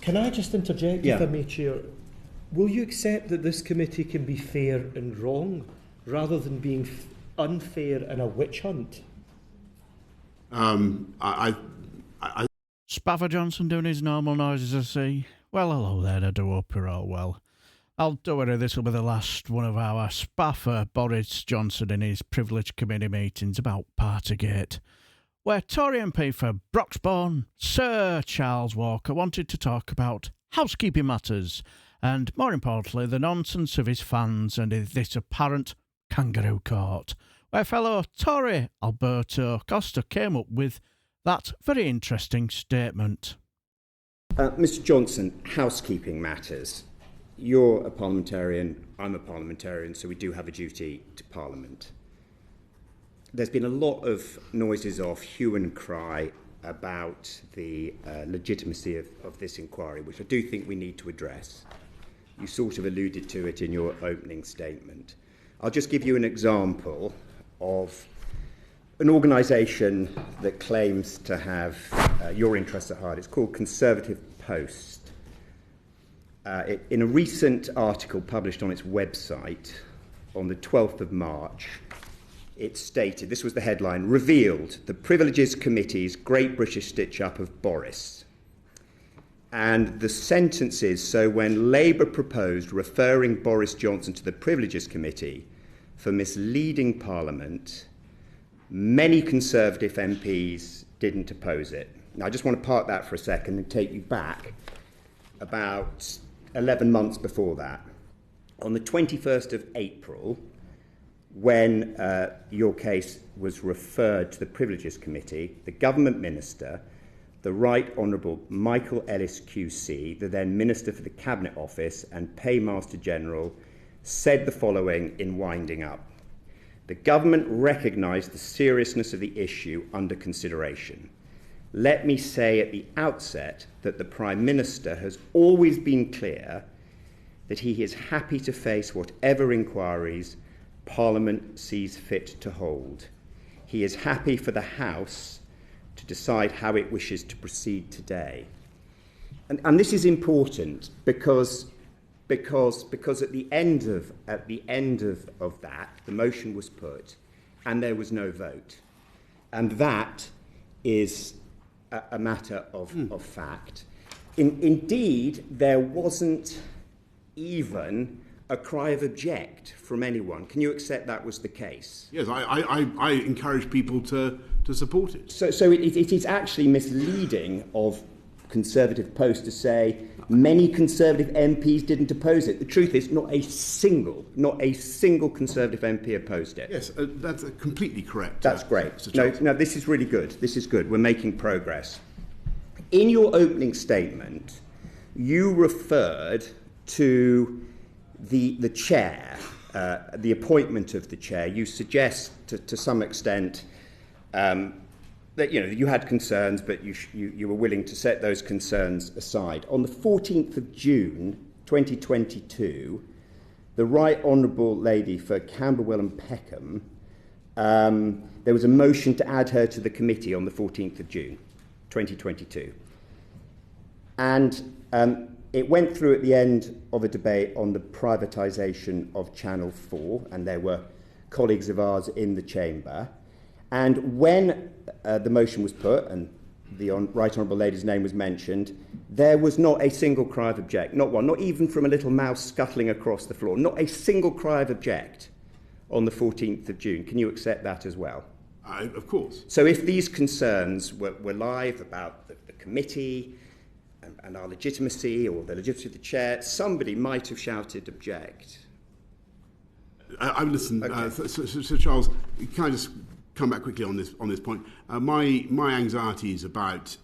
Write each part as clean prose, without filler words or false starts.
Can I just interject, if I may, Chair? Will you accept that this committee can be fair and wrong, rather than being unfair and a witch hunt? Spaffer Johnson doing his normal noises, I see. Well, hello there, I do hope you're all well. I'll do worry this will be the last one of our spaffer Boris Johnson in his Privilege Commitee meetings about partygate, where Tory MP for Broxbourne Sir Charles Walker wanted to talk about housekeeping matters and, more importantly, the nonsense of his fans and this apparent Kangaroo Court, where fellow Tory Alberto Costa came up with that very interesting statement. Mr Johnson, housekeeping matters. You're a parliamentarian, I'm a parliamentarian, so we do have a duty to Parliament. There's been a lot of noises of hue and cry about the legitimacy of this inquiry, which I do think we need to address. You sort of alluded to it in your opening statement. I'll just give you an example of an organisation that claims to have your interests at heart. It's called Conservative Post. In a recent article published on its website on the 12th of March, it stated, this was the headline, revealed the Privileges Committee's Great British Stitch-Up of Boris. And the sentence is, so when Labour proposed referring Boris Johnson to the Privileges Committee for misleading Parliament, many Conservative MPs didn't oppose it. Now, I just want to park that for a second and take you back about 11 months before that. On the 21st of April, when your case was referred to the Privileges Committee, the government minister, the Right Honourable Michael Ellis QC, the then Minister for the Cabinet Office and Paymaster General, said the following in winding up. The government recognised the seriousness of the issue under consideration. Let me say at the outset that the Prime Minister has always been clear that he is happy to face whatever inquiries Parliament sees fit to hold. He is happy for the House to decide how it wishes to proceed today. And this is important because at the end of that, the motion was put and there was no vote. And that is a matter of fact. Indeed, there wasn't even a cry of object from anyone. Can you accept that was the case? Yes, I encourage people to support it. So it is actually misleading of Conservative Post to say many Conservative MPs didn't oppose it. The truth is not a single Conservative MP opposed it. Yes, that's completely correct. That's great. No, this is really good. This is good. We're making progress. In your opening statement, you referred to the chair, the appointment of the chair. You suggest to some extent that you had concerns, but you were willing to set those concerns aside. On the 14th of June 2022, the Right Honourable Lady for Camberwell and Peckham, there was a motion to add her to the committee on the 14th of June 2022. And it went through at the end of a debate on the privatisation of Channel 4, and there were colleagues of ours in the chamber. And when the motion was put and the Right Honourable Lady's name was mentioned, there was not a single cry of object, not one, not even from a little mouse scuttling across the floor, not a single cry of object on the 14th of June. Can you accept that as well? Of course. So if these concerns were live about the committee and our legitimacy or the legitimacy of the chair, somebody might have shouted object. I've listened. Okay. Sir Charles, can I just come back quickly on this point? My anxieties about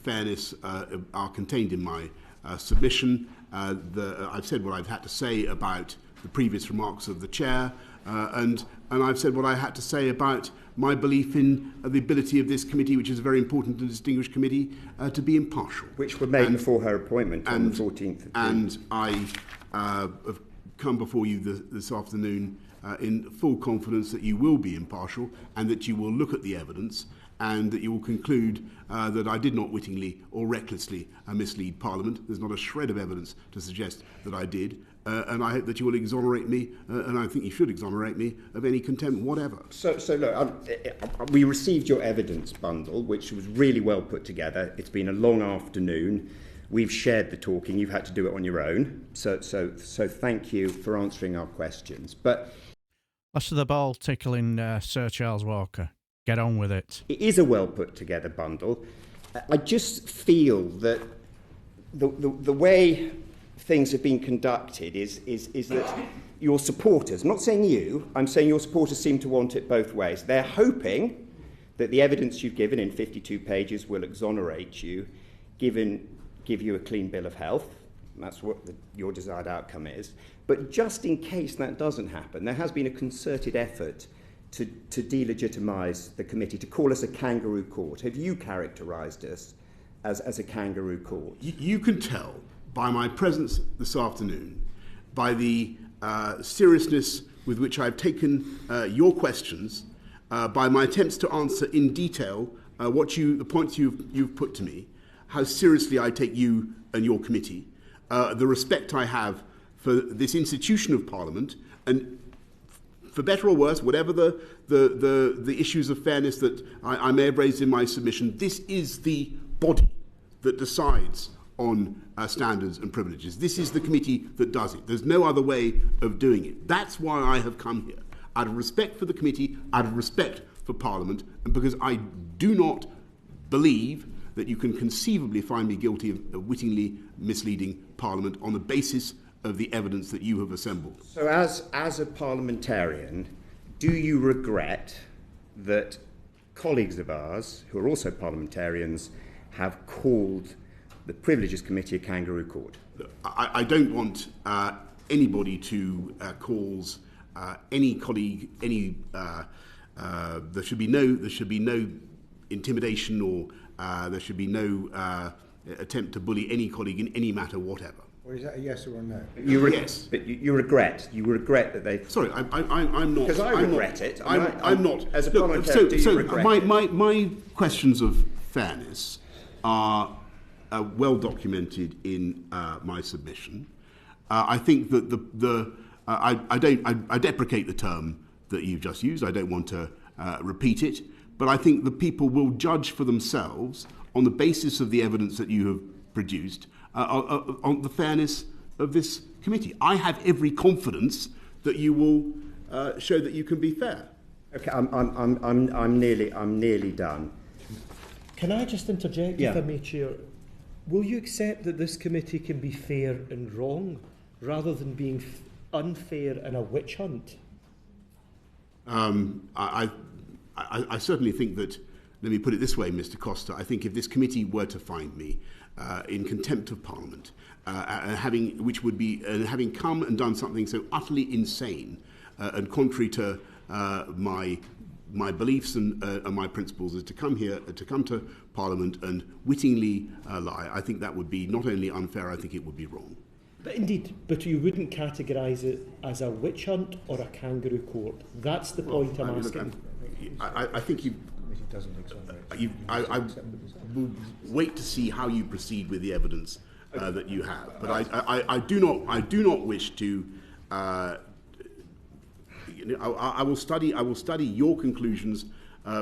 fairness are contained in my submission. I've said what I've had to say about the previous remarks of the chair, and I've said what I had to say about my belief in the ability of this committee, which is a very important and distinguished committee, to be impartial. Which were made before her appointment on the 14th of June. And I have come before you this afternoon in full confidence that you will be impartial and that you will look at the evidence and that you will conclude that I did not wittingly or recklessly mislead Parliament. There's not a shred of evidence to suggest that I did. And I hope that you will exonerate me, and I think you should exonerate me, of any contempt whatever. So look, we received your evidence bundle, which was really well put together. It's been a long afternoon. We've shared the talking. You've had to do it on your own. So thank you for answering our questions. But less of the ball tickling Sir Charles Walker. Get on with it. It is a well put together bundle. I just feel that the way things have been conducted is that your supporters, I'm not saying you, I'm saying your supporters seem to want it both ways. They're hoping that the evidence you've given in 52 pages will exonerate you, give you a clean bill of health. That's what your desired outcome is. But just in case that doesn't happen, there has been a concerted effort to delegitimise the committee, to call us a kangaroo court. Have you characterised us as a kangaroo court? You can tell by my presence this afternoon, by the seriousness with which I've taken your questions, by my attempts to answer in detail the points you've put to me, how seriously I take you and your committee, the respect I have for this institution of Parliament, and for better or worse, whatever the issues of fairness that I may have raised in my submission, this is the body that decides on standards and privileges. This is the committee that does it. There's no other way of doing it. That's why I have come here, out of respect for the committee, out of respect for Parliament, and because I do not believe that you can conceivably find me guilty of wittingly misleading Parliament on the basis of the evidence that you have assembled. So as a parliamentarian, do you regret that colleagues of ours, who are also parliamentarians, have called the Privileges Committee a kangaroo court? I don't want anybody to cause any colleague any. There should be no intimidation, or there should be no attempt to bully any colleague in any matter whatever. Or is that a yes or a no? Yes. But you regret that they. Sorry, I'm not. Because I regret it. I'm not. As a parliamentarian, do you regret it? My questions of fairness are well documented in my submission. I think that I deprecate the term that you've just used. I don't want to repeat it, but I think the people will judge for themselves on the basis of the evidence that you have produced on the fairness of this committee. I have every confidence that you will show that you can be fair. Okay, I'm nearly done. Can I just interject, Yeah. if I may, Chair? Will you accept that this committee can be fair and wrong, rather than being unfair and a witch hunt? I certainly think that, let me put it this way, Mr. Costa, I think if this committee were to find me in contempt of Parliament, having come and done something so utterly insane and contrary to my beliefs and my principles, is to come to Parliament and wittingly lie, I think that would be not only unfair, I think it would be wrong. But you wouldn't categorise it as a witch hunt or a kangaroo court. That's the point I'm asking. I think I will wait to see how you proceed with the evidence that you have. But I do not wish to. I will study your conclusions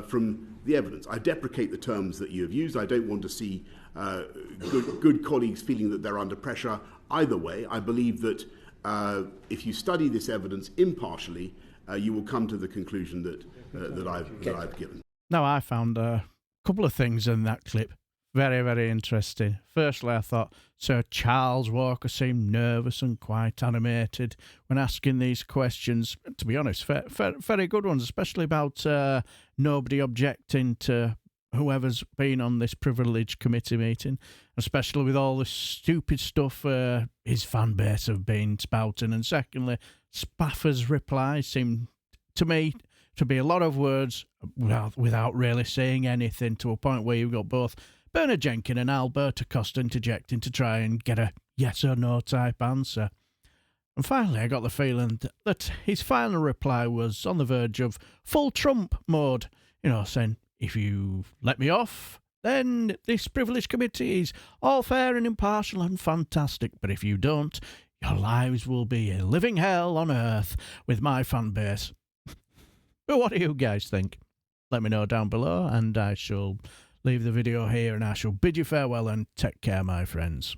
from the evidence. I deprecate the terms that you have used. I don't want to see good colleagues feeling that they're under pressure. Either way, I believe that if you study this evidence impartially, you will come to the conclusion that I've given. Now, I found a couple of things in that clip very, very interesting. Firstly, I thought Sir Charles Walker seemed nervous and quite animated when asking these questions. To be honest, very good ones, especially about nobody objecting to whoever's been on this Privilege Committee meeting, especially with all the stupid stuff his fan base have been spouting. And secondly, Spaffer's reply seemed to me to be a lot of words without really saying anything, to a point where you've got both Bernard Jenkins and Alberto Costa interjecting to try and get a yes or no type answer. And finally, I got the feeling that his final reply was on the verge of full Trump mode, saying If you let me off, then this Privilege Committee is all fair and impartial and fantastic. But if you don't, your lives will be a living hell on earth with my fan base. But what do you guys think? Let me know down below, and I shall leave the video here, and I shall bid you farewell and take care, my friends.